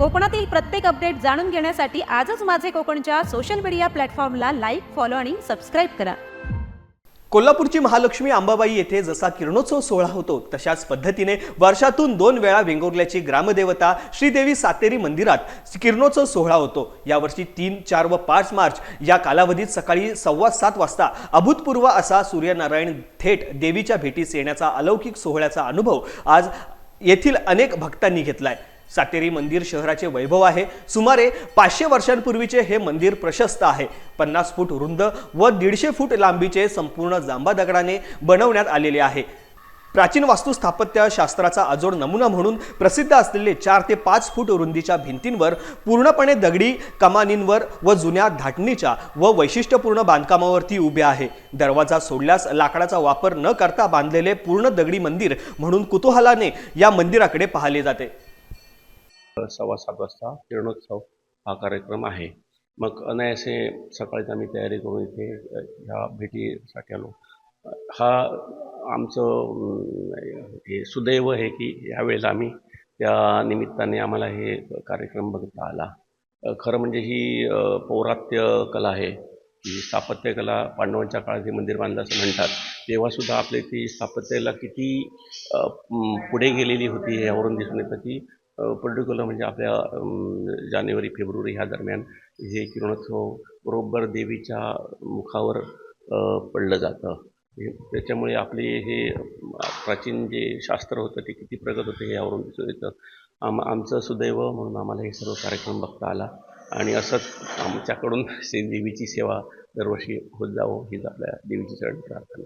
कोकणातील प्रत्येक अपडेट जाणून घेण्यासाठी आजच माझे कोकणच्या सोशल मीडिया प्लॅटफॉर्मला लाईक, फॉलो आणि सबस्क्राईब करा. कोल्हापूरची महालक्ष्मी अंबाबाई येथे जसा किरणोत्सव सोहळा होतो तशाच पद्धतीने वर्षातून 2 वेळा वेंगुर्ल्याची ग्रामदेवता श्रीदेवी सातेरी मंदिरात किरणोत्सव सोहळा होतो. यावर्षी 3, 4 व 5 मार्च या कालावधीत सकाळी 7:15 वाजता अभूतपूर्व असा सूर्यनारायण थेट देवीच्या भेटीस येण्याचा अलौकिक सोहळ्याचा अनुभव आज येथील अनेक भक्तांनी घेतलाय. सातेरी मंदिर शहराचे वैभव आहे. सुमारे 500 वर्षांपूर्वीचे हे मंदिर प्रशस्त आहे. 50 फूट रुंद व 150 फूट लांबीचे संपूर्ण जांबा दगडाने बनवण्यात आलेले आहे. प्राचीन वास्तुस्थापत्य शास्त्राचा अजोड नमुना म्हणून प्रसिद्ध असलेले 4 ते 5 फूट रुंदीच्या भिंतींवर पूर्णपणे दगडी कमानींवर व जुन्या धाटणीच्या व वैशिष्ट्यपूर्ण बांधकामावरती उभे आहे. दरवाजा सोडल्यास लाकडाचा वापर न करता बांधलेले पूर्ण दगडी मंदिर म्हणून कुतूहलाने या मंदिराकडे पाहिले जाते. 7:15 वाजता किरणोत्सव हा कार्यक्रम आहे. मग अनायासे सकाळीच आम्ही तयारी करून इथे ह्या भेटीसाठी आलो. हा आमचं हे सुदैव आहे की यावेळेला आम्ही त्या निमित्ताने आम्हाला हे कार्यक्रम बघता आला. खरं म्हणजे ही पौरात्य कला आहे. ही स्थापत्यकला पांडवांच्या काळात हे मंदिर बांधलं असं म्हणतात. तेव्हासुद्धा आपली ती स्थापत्यकला किती पुढे गेलेली होती हे यावरून दिसून येतं की पर्टिक्युलर म्हणजे आपल्या जानेवारी फेब्रुवारी ह्या दरम्यान हे किरणोत्सव बरोबर देवीच्या मुखावर पडलं जातं. त्याच्यामुळे आपले हे प्राचीन जे शास्त्र होतं ते किती प्रगत होते हे यावरून दिसून येतं. आमचं सुदैव म्हणून आम्हाला हे सर्व कार्यक्रम बघता आला आणि असंच आमच्याकडून देवीची सेवा दरवर्षी होत जावं हीच आपल्या देवीची चरण प्रार्थना.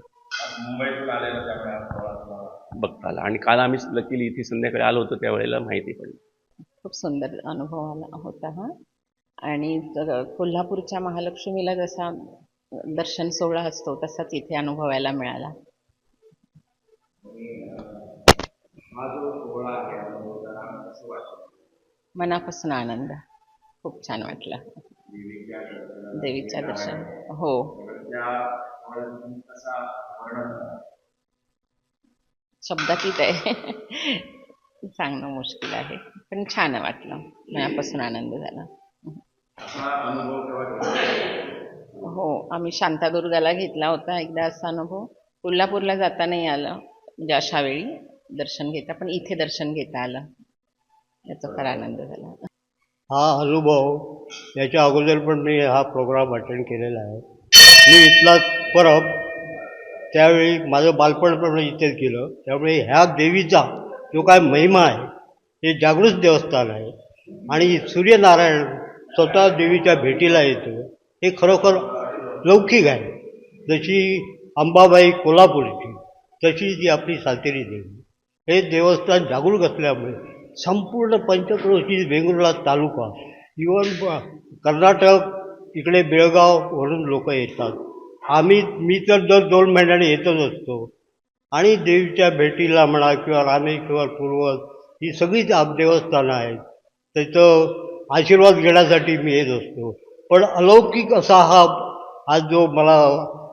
मुंबईतून आलेलं त्यावेळेला बघता आला आणि काल आम्ही लकीली इथे संध्याकाळी आलो होतो त्यावेळेला माहिती पडली. खूप सुंदर अनुभव आला होता हा. आणि कोल्हापूरच्या महालक्ष्मीला जसा दर्शन सोहळा असतो तसाच इथे अनुभवायला मिळाला. हा जो सोहळा आहे कसं वाटतं? मनापासून आनंद, खूप छान वाटलं देवीच्या दर्शन. हो, शब्दातीत आहे सांगणं मुश्किल आहे, पण छान वाटलं, मनापासून आनंद झाला. हो, आम्ही शांतादुर्गाला घेतला होता एकदा असा अनुभव. कोल्हापूरला जाता नाही आलं म्हणजे अशा वेळी दर्शन घेता, पण इथे दर्शन घेता आलं, याचा फार आनंद झाला. हा अनुभव याच्या अगोदर पण मी हा प्रोग्राम अटेंड केलेला आहे. मी इथला परब त्यावेळी माझं बालपण पण इथेच केलं. त्यामुळे ह्या देवीचा जो काय महिमा आहे हे जागृत देवस्थान आहे आणि सूर्यनारायण स्वतः देवीच्या भेटीला येतो हे खरोखर लौकिक आहे. जशी अंबाबाई कोल्हापूरची तशी जी आपली सातेरी देवी, हे देवस्थान जागरूक असल्यामुळे संपूर्ण पंचक्रोशी वेंगुर्ला तालुका, इवन कर्नाटक इकडे बेळगाववरून लोक येतात. मी तर दर 2 महिन्याने येतच असतो आणि देवीच्या भेटीला म्हणा किंवा रामेश्वर, पूर्वज ही सगळी देवस्थानं आहेत, त्याचं आशीर्वाद घेण्यासाठी मी येत असतो. पण अलौकिक असा हा आज जो मला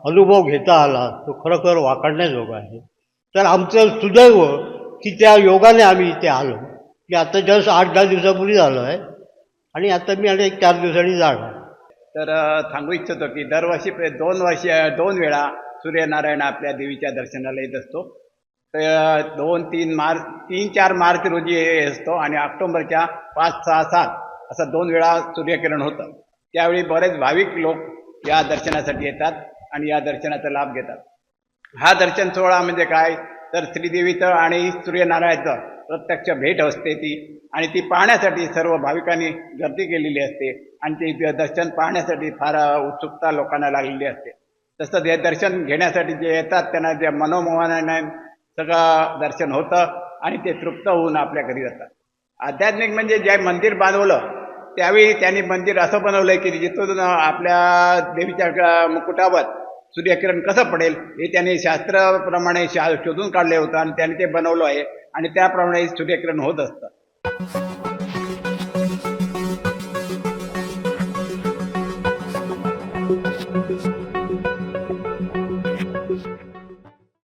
अनुभव घेता आला तो खरोखर वाखाणण्याजोगा आहे. तर आमचं सुदैव की त्या योगाने आम्ही इथे आलो, की आता जस्ट 8-10 दिवसापूर्वी आलो आहे आणि आता मी आणि 4 दिवसांनी जाणार. तर सांगू इच्छितो की दरवर्षी 2 वेळा सूर्यनारायण आपल्या देवीच्या दर्शनाला येत असतो. तर 3-4 मार्च रोजी असतो आणि ऑक्टोबरच्या 5, 6, 7 असं 2 वेळा सूर्यकिरण होतं. त्यावेळी बरेच भाविक लोक या दर्शनासाठी येतात आणि या दर्शनाचा लाभ घेतात. हा दर्शन सोहळा म्हणजे काय तर श्रीदेवीचं आणि सूर्यनारायणाचं प्रत्यक्ष भेट असते ती, आणि ती पाहण्यासाठी सर्व भाविकांनी गर्दी केलेली असते आणि ते दर्शन पाहण्यासाठी फार उत्सुकता लोकांना लागलेली असते. तसंच हे दर्शन घेण्यासाठी जे येतात त्यांना जे मनोमोहनाने सगळं दर्शन होतं आणि ते तृप्त होऊन आपल्या घरी जातात. आध्यात्मिक म्हणजे जे मंदिर बांधवलं त्यावेळी त्यांनी मंदिर असं बनवलंय की जिथून आपल्या देवीच्या मुकुटावर सूर्यकिरण कसं पडेल हे त्यांनी शास्त्राप्रमाणे शोधून काढले होतं आणि त्यांनी ते बनवलं आहे आणि त्याप्रमाणे सूर्यकिरण होत असतं.